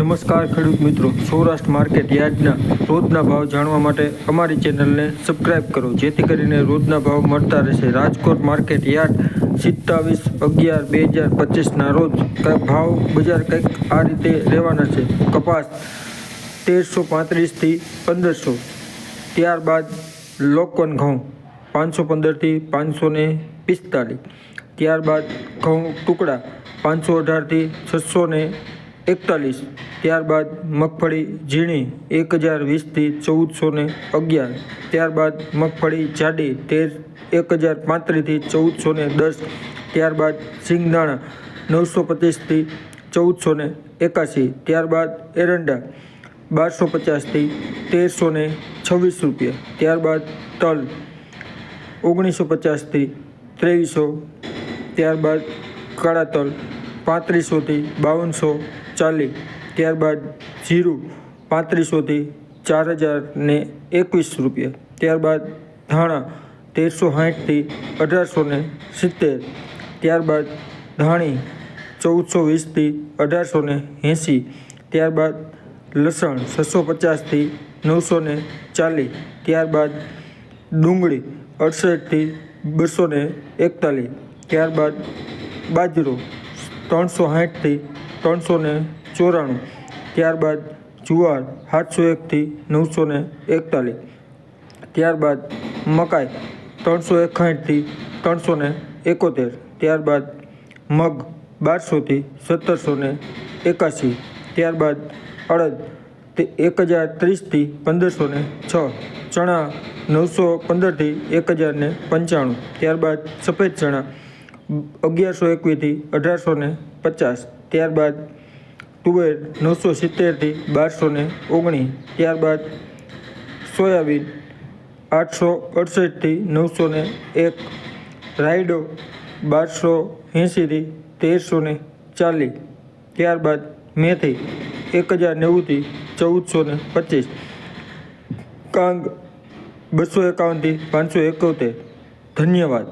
નમસ્કાર ખેડૂત મિત્રો, સૌરાષ્ટ્ર માર્કેટ યાર્ડના રોજના ભાવ જાણવા માટે અમારી ચેનલને સબસ્ક્રાઇબ કરો, જેથી કરીને રોજના ભાવ મળતા રહેશે। રાજકોટ માર્કેટ યાર્ડ 27/11/2025ના રોજ ભાવ બજાર કંઈક આ રીતે રહેવાના છે। કપાસ 1335 થી 1500, ત્યારબાદ લોકવન ઘઉં 515 થી 545, ત્યારબાદ ઘઉં ટુકડા 518 થી 641, ત્યારબાદ મગફળી ઝીણી 1020 થી 1411, ત્યારબાદ મગફળી જાડી 1035 થી 1410, ત્યારબાદ સિંગદાણા 925 થી 1481, ત્યારબાદ એરંડા 1250 થી 1326 રૂપિયા, ત્યારબાદ તલ 1950 થી 2300, ત્યારબાદ કાળા તલ 3500 થી 5240, ત્યારબાદ જીરું 3500 થી 4021 રૂપિયા, ત્યારબાદ ધાણા 1360 થી 1870, ત્યારબાદ ધાણી 1420 થી 1880, ત્યારબાદ લસણ 650 થી 940, ત્યારબાદ ડુંગળી 68 થી 241, ત્યારબાદ બાજરો 360 થી 394, ત્યારબાદ જુવાર 701 થી 941, ત્યારબાદ મકાઈ 361 થી 371, ત્યારબાદ મગ 1200 થી 1781, ત્યારબાદ અડદ 1030 થી 1506, ચણા 915 થી 1095, ત્યારબાદ સફેદ ચણા 1121 થી 1850, ત્યારબાદ તુવેર 970 થી 1219, ત્યારબાદ સોયાબીન 868 થી 901, રાયડો 1280 થી 1340, ત્યારબાદ મેથી 1090 થી 1425, કાંગ 251 થી 571। ધન્યવાદ।